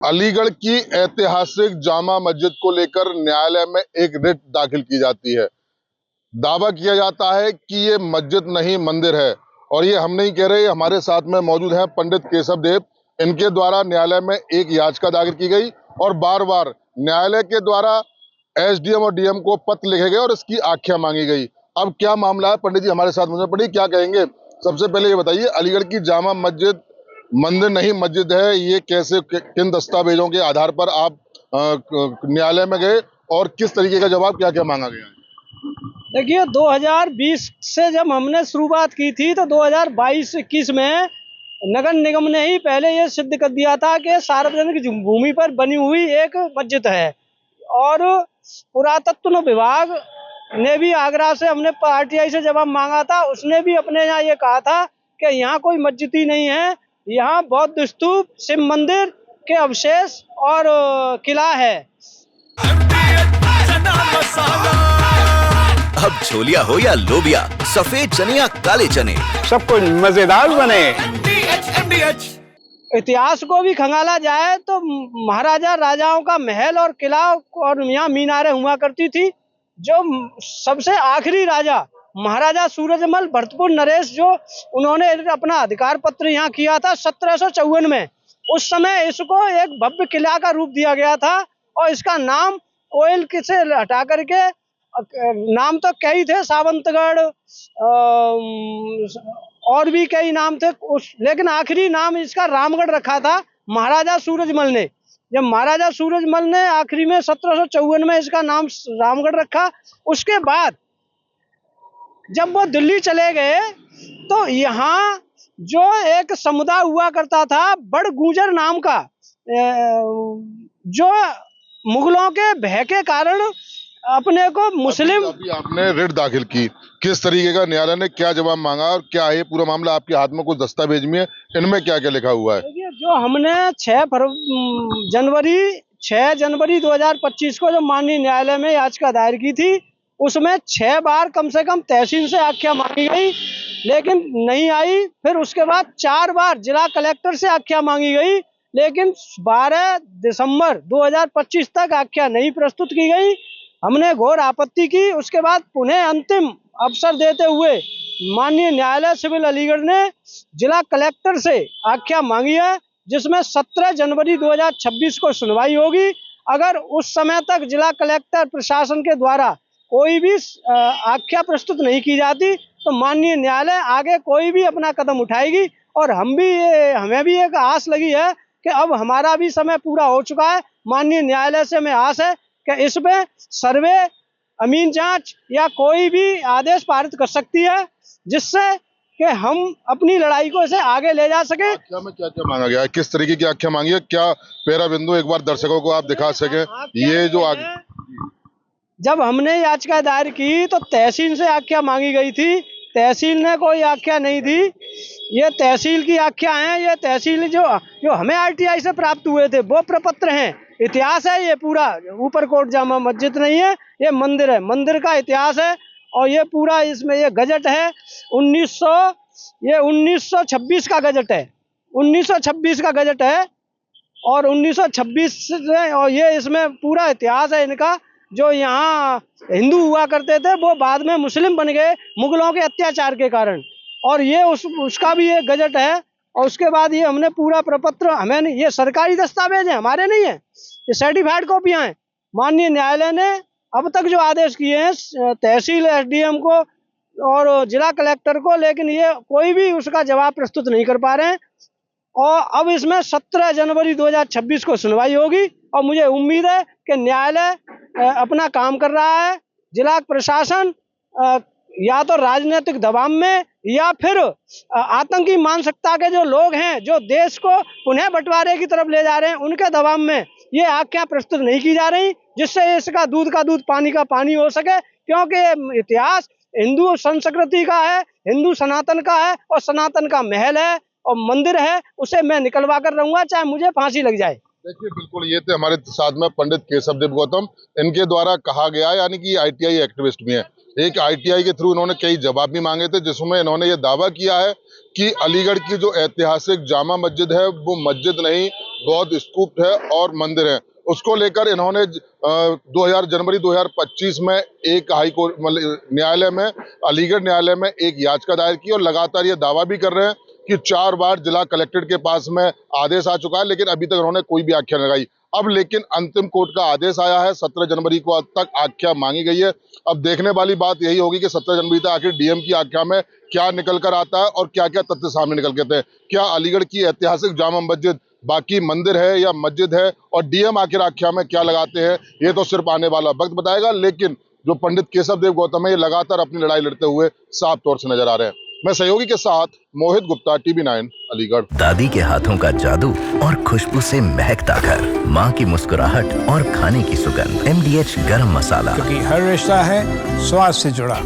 अलीगढ़ की ऐतिहासिक जामा मस्जिद को लेकर न्यायालय में एक रिट दाखिल की जाती है। दावा किया जाता है कि ये मस्जिद नहीं मंदिर है, और ये हम नहीं कह रहे, हमारे साथ में मौजूद हैं पंडित केशव देव। इनके द्वारा न्यायालय में एक याचिका दाखिल की गई और बार बार न्यायालय के द्वारा एसडीएम और डीएम को पत्र लिखे गए और इसकी आख्या मांगी गई। अब क्या मामला है, पंडित जी हमारे साथ मौजूद। पंडित क्या कहेंगे? सबसे पहले ये बताइए, अलीगढ़ की जामा मस्जिद मंदिर नहीं मस्जिद है, ये कैसे, किन दस्तावेजों के आधार पर आप न्यायालय में गए और किस तरीके का जवाब, क्या क्या मांगा गया है? देखिए, 2020 से जब हमने शुरुआत की थी तो 2022-21 में नगर निगम ने ही पहले ये सिद्ध कर दिया था कि सार्वजनिक भूमि पर बनी हुई एक मस्जिद है। और पुरातत्व विभाग ने भी आगरा से हमने आरटीआई से जवाब मांगा था, उसने भी अपने यहाँ ये कहा था कि यहाँ कोई मस्जिद ही नहीं है, यहाँ बौद्ध स्तूप, शिव मंदिर के अवशेष और किला है। अब छोलिया हो या लोबिया, सफेद चने या काले चने, सब कुछ मजेदार बने। इतिहास को भी खंगाला जाए तो महाराजा राजाओं का महल और किला और यहाँ मीनारें हुआ करती थी। जो सबसे आखिरी राजा महाराजा सूरजमल भरतपुर नरेश, जो उन्होंने अपना अधिकार पत्र यहाँ किया था 1754 में, उस समय इसको एक भव्य किला का रूप दिया गया था। और इसका नाम कोयल से हटा करके, नाम तो कई थे, सावंतगढ़ और भी कई नाम थे, लेकिन आखिरी नाम इसका रामगढ़ रखा था महाराजा सूरजमल ने। जब महाराजा सूरजमल ने आखिरी में 1754 में इसका नाम रामगढ़ रखा, उसके बाद जब वो दिल्ली चले गए तो यहाँ जो एक समुदाय हुआ करता था बड़ गुजर नाम का, जो मुगलों के भय के कारण अपने को मुस्लिम। अभी आपने रिट दाखिल की, किस तरीके का न्यायालय ने क्या जवाब मांगा और क्या है पूरा मामला? आपके हाथ में कुछ दस्तावेज में है, इनमें क्या क्या लिखा हुआ है? देखिए, जो हमने 6 जनवरी 2025 को जो माननीय न्यायालय में याचिका दायर की थी, उसमें 6 बार कम से कम तहसील से आख्या मांगी गई, लेकिन नहीं आई। फिर उसके बाद 4 बार जिला कलेक्टर से आख्या मांगी गई, लेकिन 12 दिसंबर 2025 तक आख्या नहीं प्रस्तुत की गई। हमने घोर आपत्ति की। उसके बाद पुनः अंतिम अवसर देते हुए माननीय न्यायालय सिविल अलीगढ़ ने जिला कलेक्टर से आख्या मांगी है, जिसमें 17 जनवरी 2026 को सुनवाई होगी। अगर उस समय तक जिला कलेक्टर प्रशासन के द्वारा कोई भी आख्या प्रस्तुत नहीं की जाती तो माननीय न्यायालय आगे कोई भी अपना कदम उठाएगी। और हमें भी एक आस लगी है कि अब हमारा भी समय पूरा हो चुका है। माननीय न्यायालय से हमें आस है कि इसमें सर्वे, अमीन जांच या कोई भी आदेश पारित कर सकती है, जिससे कि हम अपनी लड़ाई को इसे आगे ले जा सके। आख्या में क्या क्या मांगा गया है, किस तरीके की आख्या मांगी है? क्या पेरा बिंदु एक बार दर्शकों को आप दिखा सके? ये जो जब हमने याचिका दायर की तो तहसील से आख्या मांगी गई थी, तहसील ने कोई आख्या नहीं दी। ये तहसील की आख्या है, ये तहसील जो हमें आरटीआई से प्राप्त हुए थे वो प्रपत्र हैं। इतिहास है ये पूरा, ऊपरकोट जामा मस्जिद नहीं है, ये मंदिर है, मंदिर का इतिहास है। और ये पूरा, इसमें ये गजट है 1926 का गजट है, 1926 का गजट है। और 1926 से, और ये इसमें पूरा इतिहास है इनका। जो यहाँ हिंदू हुआ करते थे वो बाद में मुस्लिम बन गए मुगलों के अत्याचार के कारण, और ये उसका भी एक गजट है। और उसके बाद ये हमने पूरा प्रपत्र, हमें नहीं, ये सरकारी दस्तावेज है, हमारे नहीं है, ये सर्टिफाइड कॉपियां हैं। माननीय न्यायालय ने अब तक जो आदेश किए हैं तहसील, एसडीएम को और जिला कलेक्टर को, लेकिन ये कोई भी उसका जवाब प्रस्तुत नहीं कर पा रहे हैं। और अब इसमें 17 जनवरी 2026 को सुनवाई होगी और मुझे उम्मीद है कि न्यायालय अपना काम कर रहा है। जिला प्रशासन या तो राजनीतिक दबाव में या फिर आतंकी मानसिकता के जो लोग हैं, जो देश को पुनः बंटवारे की तरफ ले जा रहे हैं, उनके दबाव में ये आख्या प्रस्तुत नहीं की जा रही, जिससे इसका दूध का दूध पानी का पानी हो सके। क्योंकि इतिहास हिंदू संस्कृति का है, हिंदू सनातन का है, और सनातन का महल है और मंदिर है, उसे मैं निकलवा कर रहूंगा चाहे मुझे फांसी लग जाए। देखिए, बिल्कुल, ये थे हमारे साथ में पंडित केशव देव गौतम। इनके द्वारा कहा गया, यानी कि आईटीआई एक्टिविस्ट भी हैं, एक ITI के थ्रू इन्होंने कई जवाब भी मांगे थे, जिसमें इन्होंने ये दावा किया है कि अलीगढ़ की जो ऐतिहासिक जामा मस्जिद है वो मस्जिद नहीं, बौद्ध स्तूप है और मंदिर है। उसको लेकर इन्होंने जनवरी 2025 में एक हाई कोर्ट न्यायालय में, अलीगढ़ न्यायालय में एक याचिका दायर की और लगातार ये दावा भी कर रहे हैं कि 4 बार जिला कलेक्ट्रेट के पास में आदेश आ चुका है, लेकिन अभी तक उन्होंने कोई भी आख्या लगाई। अब लेकिन अंतिम कोर्ट का आदेश आया है, 17 जनवरी को अब तक आख्या मांगी गई है। अब देखने वाली बात यही होगी कि 17 जनवरी तक आखिर डीएम की आख्या में क्या निकल कर आता है और क्या क्या तथ्य सामने निकल के आते हैं। क्या अलीगढ़ की ऐतिहासिक जामा मस्जिद बाकी मंदिर है या मस्जिद है, और डीएम आखिर आख्या में क्या लगाते हैं, ये तो सिर्फ आने वाला वक्त बताएगा। लेकिन जो पंडित केशव देव गौतम है, ये लगातार अपनी लड़ाई लड़ते हुए साफ तौर से नजर आ रहे हैं। मैं सहयोगी के साथ मोहित गुप्ता, TV9 अलीगढ़। दादी के हाथों का जादू और खुशबू से महकता घर, माँ की मुस्कुराहट और खाने की सुगंध, MDH गरम मसाला, क्योंकि हर रिश्ता है स्वाद से जुड़ा।